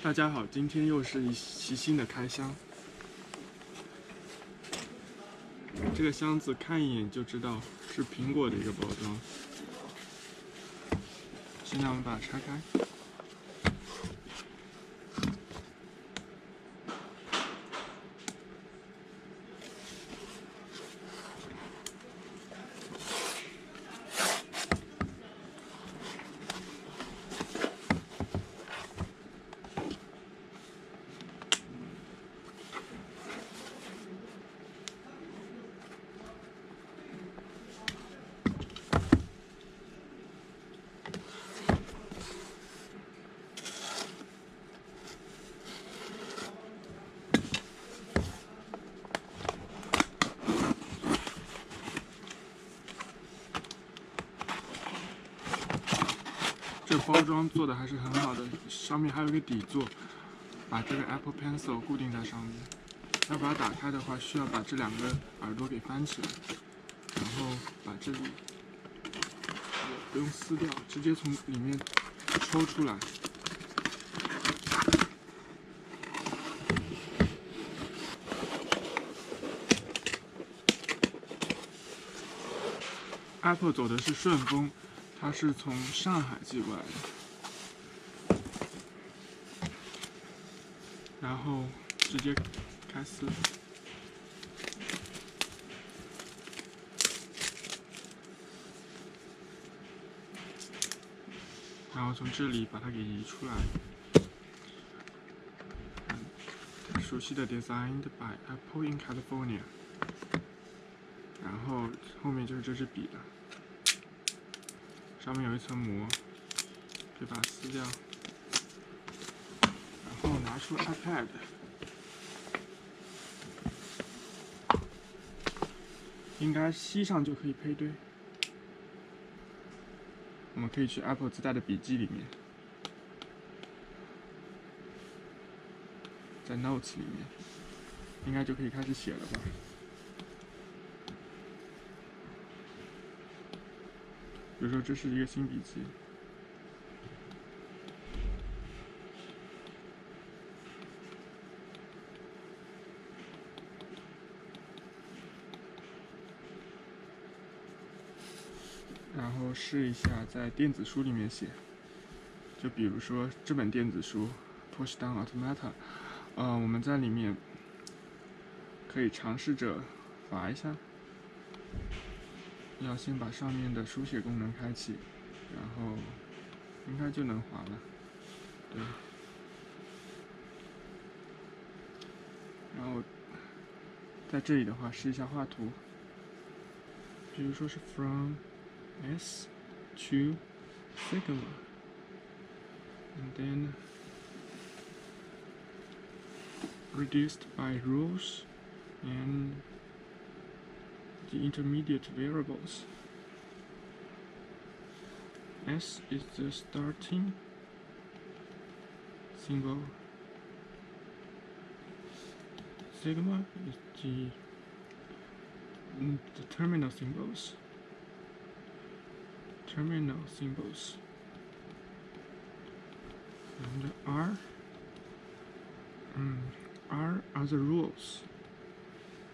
大家好，今天又是一期新的开箱。这个箱子看一眼就知道是苹果的一个包装。现在我们把它拆开。这包装做的还是很好的，上面还有一个底座，把这个 Apple Pencil 固定在上面。要把它打开的话，需要把这两个耳朵给翻起来，然后把这里不用撕掉，直接从里面抽出来。Apple 走的是顺丰。它是从上海寄过来的，然后直接开撕，然后从这里把它给移出来。熟悉的 Designed by Apple in California， 然后后面就是这支笔了。上面有一层膜，可以把它撕掉，然后拿出 iPad， 应该吸上就可以配对。我们可以去 Apple 自带的笔记里面，在 Notes 里面，应该就可以开始写了吧。比如说，这是一个新笔记，然后试一下在电子书里面写。就比如说这本电子书《Push Down Automata》，我们在里面可以尝试着划一下。要先把上面的书写功能开启，然后应该就能划了。对，然后在这里的话试一下画图，比如说是 from S to Sigma， and then reduced by rules and the intermediate variables. S is the starting symbol. Sigma is the terminal symbols. And R are the rules.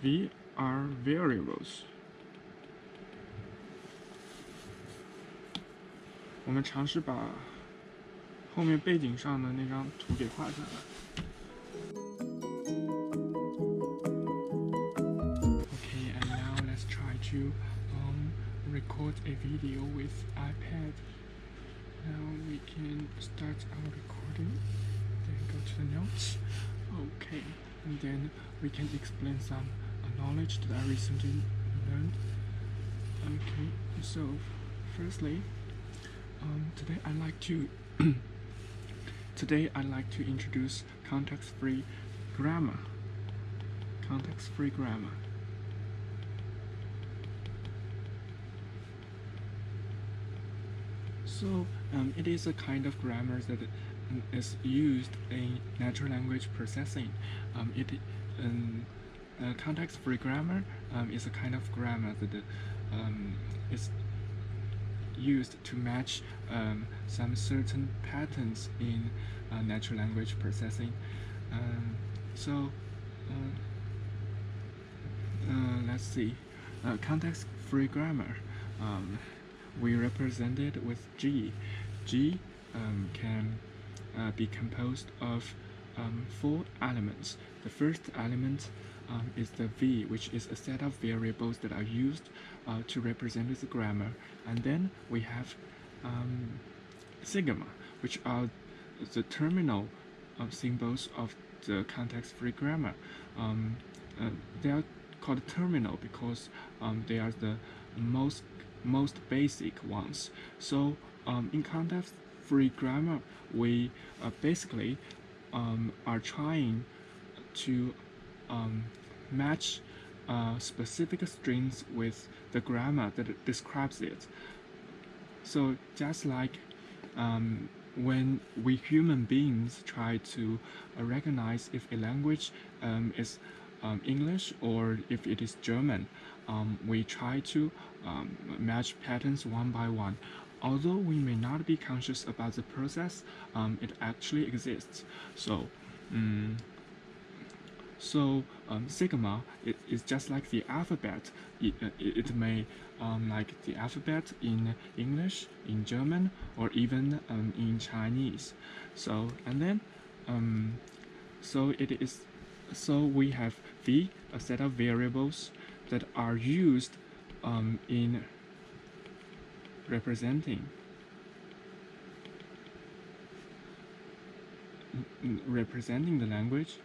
V are variables. 我们尝试把后面背景上的那张图给画下来。Okay, and now let's try to record a video with iPad. Now we can start our recording, then go to the notes. Okay, and then we can explain some knowledge that I recently learned. Okay, so firstly, today I'd like to introduce context-free grammar. Context-free grammar. So it is a kind of grammar that is used in natural language processing. Context-free grammar is a kind of grammar that is used to match some certain patterns in natural language processing. Let's see. Context-free grammar. We represent it with G. G can be composed of 4 elements. The first element is the V, which is a set of variables that are used to represent the grammar. And then we have sigma, which are the terminal symbols of the context-free grammar. They are called terminal because they are the most basic ones. So in context-free grammar, we basically are trying to match specific strings with the grammar that describes it. So just like when we human beings try to recognize if a language is English or if it is German, we try to match patterns one by one. Although we may not be conscious about the process, it actually exists. So sigma is just like the alphabet. It may like the alphabet in English, in German, or even in Chinese. So we have V, a set of variables that are used in representing the language.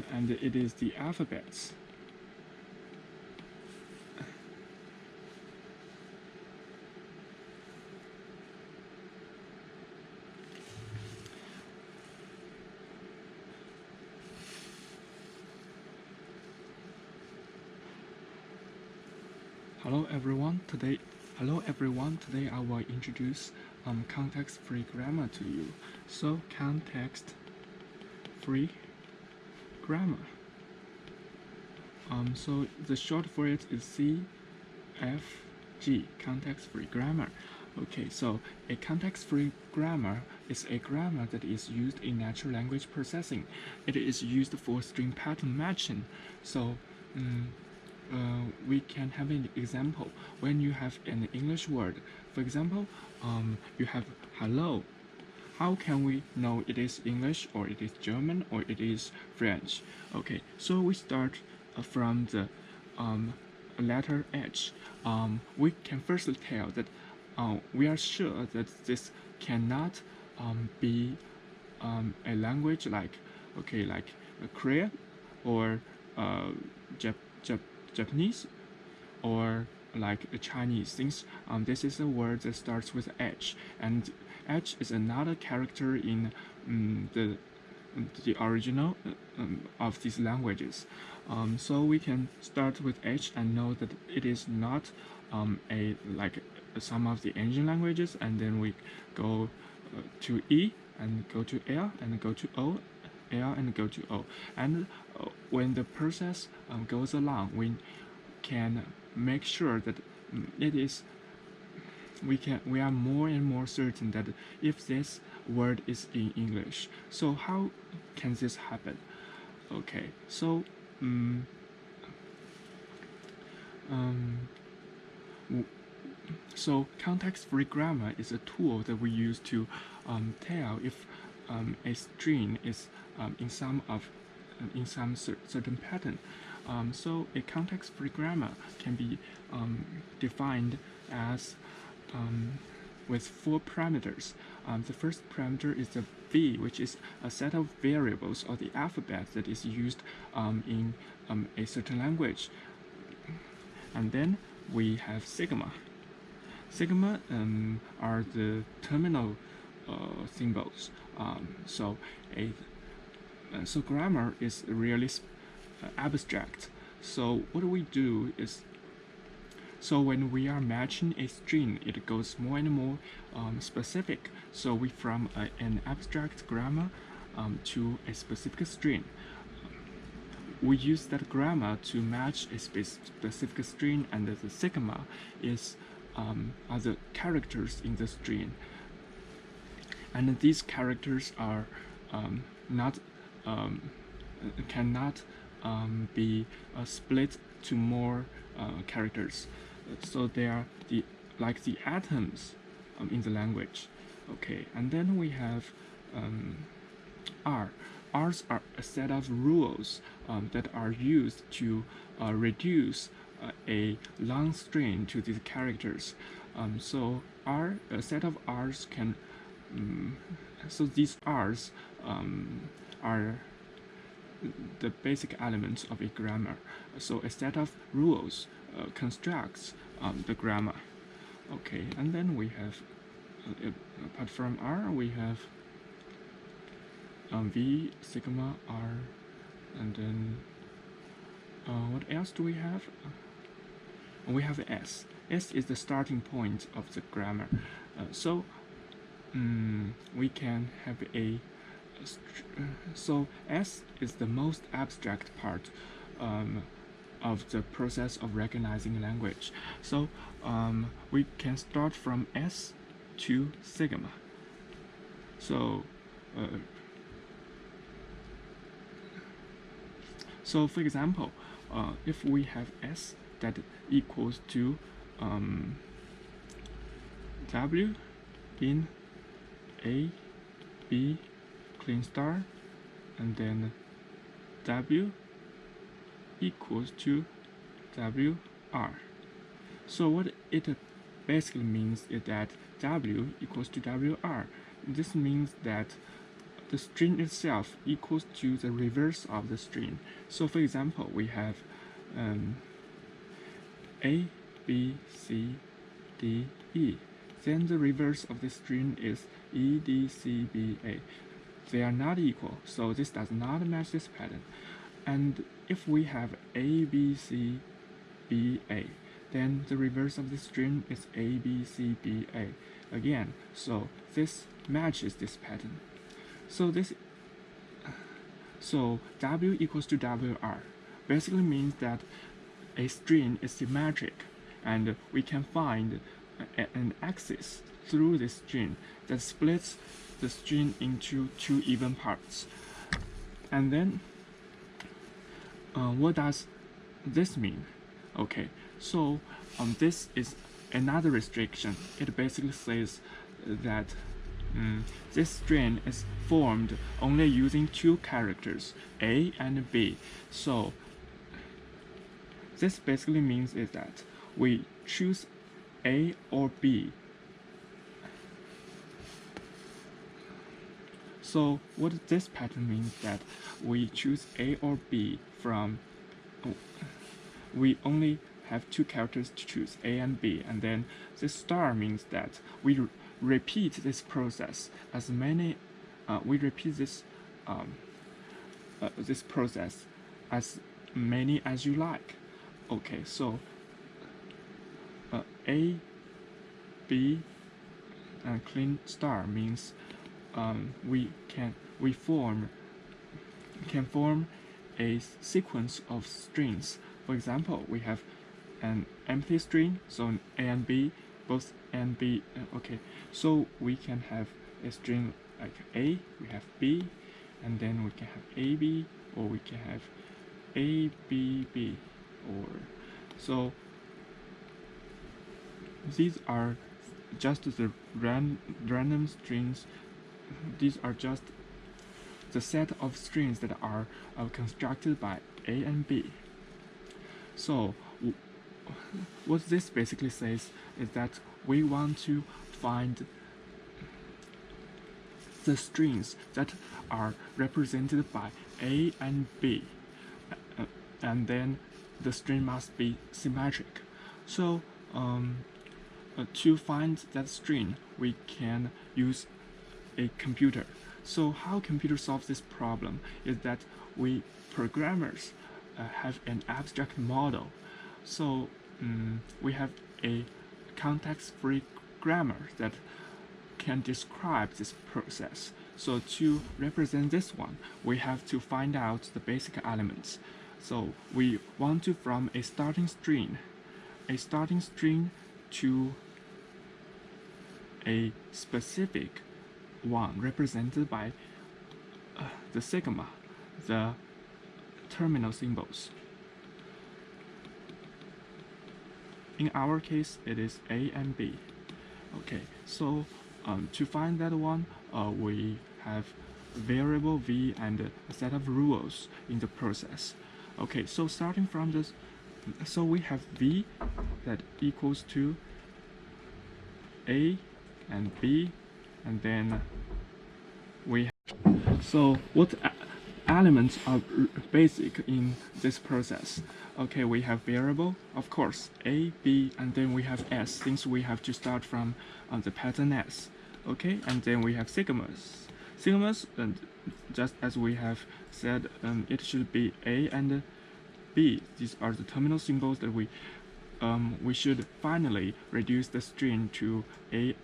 And it is the alphabets. Hello everyone. Today I will introduce context-free grammar to you. So context-free grammar. So the short for it is CFG, context-free grammar. Okay, so a context-free grammar is a grammar that is used in natural language processing. It is used for string pattern matching. So we can have an example when you have an English word. For example, you have hello. How can we know it is English or it is German or it is French? Okay, so we start from the letter H. We can first tell that we are sure that this cannot be a language like Korean or Japanese or like Chinese, since this is a word that starts with H, and H is another character in the original of these languages. So we can start with H and know that it is not like some of the Asian languages, and then we go to E and go to L and go to O, L and go to O, and when the process goes along, we can make sure that we are more and more certain that if this word is in English. So how can this happen? Okay, so so context-free grammar is a tool that we use to tell if a string is in some certain pattern. So a context-free grammar can be defined as with 4 parameters. The first parameter is the V, which is a set of variables or the alphabet that is used in a certain language. And then we have sigma. Sigma are the terminal symbols. So grammar is really abstract. So what we do is, so when we are matching a string, it goes more and more specific. So we from an abstract grammar to a specific string. we use that grammar to match a specific string, and the sigma are the characters in the string, and these characters are cannot be split to more characters, so they are like the atoms in the language. Okay, and then we have R. R's are a set of rules that are used to reduce a long string to these characters. So a set of R's can so these R's are the basic elements of a grammar. So a set of rules constructs the grammar. Okay, and then we have apart from R, we have V, sigma, R, and then what else do we have? We have S. S is the starting point of the grammar. So we can have so S is the most abstract part of the process of recognizing language. So we can start from S to sigma. So for example, if we have S that equals to W in A, B, clean star, and then W equals to WR. So what it basically means is that W equals to WR. This means that the string itself equals to the reverse of the string. So for example, we have A, B, C, D, E. Then the reverse of the string is E, D, C, B, A. They are not equal, so this does not match this pattern. And if we have A, B, C, B, A, then the reverse of the string is A, B, C, B, A again. So this matches this pattern. So W equals to WR basically means that a string is symmetric, and we can find an axis through this string that splits the string into two even parts. And then what does this mean? Okay, so this is another restriction. It basically says that this string is formed only using two characters, A and B. So this basically means is that we choose A or B. So what this pattern means that we choose A or B from, we only have two characters to choose, A and B, and then this star means that we repeat this process as many, we repeat this this process as many as you like. Okay, so A, B, and clean star means we can form a sequence of strings. For example, we have an empty string, so A and B, both A and B. Okay, so we can have a string like A, we have B, and then we can have AB, or we can have ABB, or so these are just the random strings. These are just the set of strings that are constructed by A and B. So what this basically says is that we want to find the strings that are represented by A and B, and then the string must be symmetric. So to find that string, we can use a computer. So how computer solves this problem is that we programmers have an abstract model. So we have a context-free grammar that can describe this process. So to represent this one, we have to find out the basic elements. So we want to from a starting string to a specific one represented by the sigma, the terminal symbols. In our case, it is A and B. Okay, so to find that one, we have variable v and a set of rules in the process. Okay, so starting from this, so we have v that equals to A and B, and then we have, so what elements are basic in this process? Okay, we have variable, of course, A, B, and then we have S, since we have to start from the pattern S. Okay, and then we have sigmas. And just as we have said, it should be A and B. These are the terminal symbols that we should finally reduce the string to A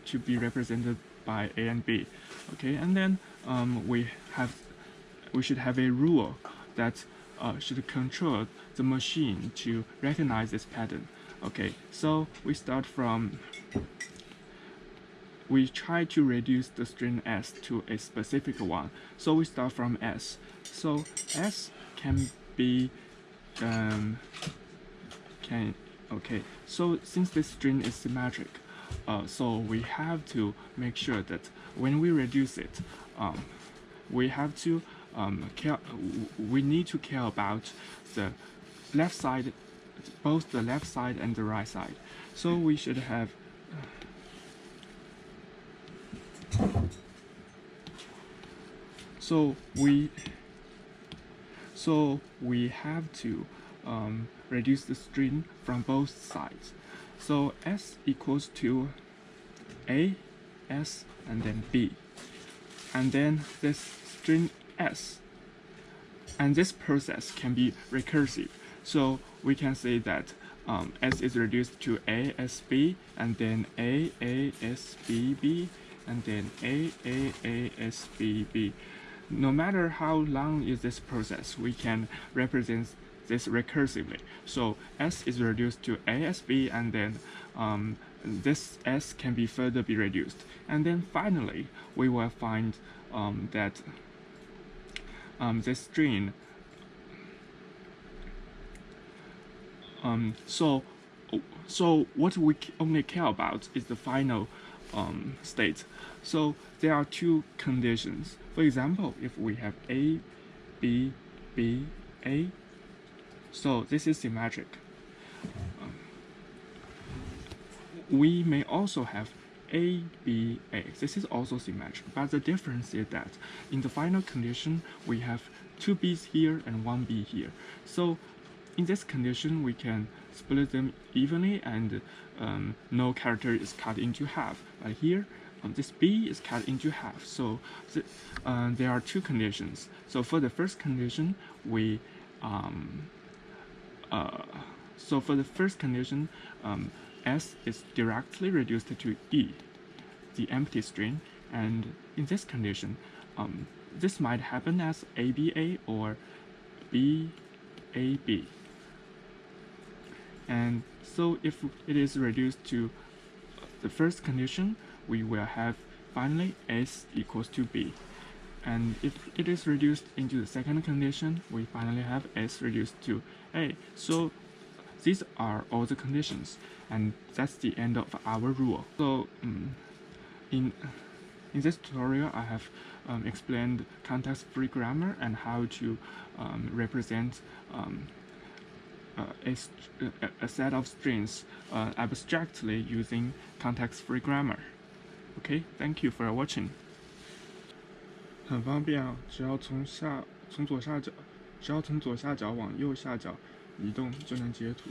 to be represented by A and B. Okay, and then we should have a rule that should control the machine to recognize this pattern. Okay, so we start from, we try to reduce the string S to a specific one. So we start from S. So S can be, okay, so since this string is symmetric, so we have to make sure that when we reduce it, we have to we need to care about the left side, both the left side and the right side. So we should have so we have to reduce the string from both sides. So S equals to A, S, and then B, and then this string S, and this process can be recursive. So we can say that S is reduced to ASB, and then ASBB, and then ASBB. No matter how long is this process, we can represent this recursively. So S is reduced to ASB, and then this S can be further be reduced. And then finally, we will find that this string, so what we only care about is the final state. So there are two conditions. For example, if we have A, B, B, A, so this is symmetric. We may also have A, B, A. This is also symmetric, but the difference is that in the final condition, we have two B's here and one B here. So in this condition, we can split them evenly, and no character is cut into half. But here, this B is cut into half. So there are two conditions. So for the first condition, we S is directly reduced to E, the empty string, and in this condition, this might happen as ABA or BAB. And so if it is reduced to the first condition, we will have finally S equals to B. And if it is reduced into the second condition, we finally have S reduced to A. So these are all the conditions, and that's the end of our rule. So in this tutorial, I have explained context-free grammar and how to represent a set of strings abstractly using context-free grammar. Okay, thank you for watching. 很方便啊，只要从左下角往右下角移动就能截图。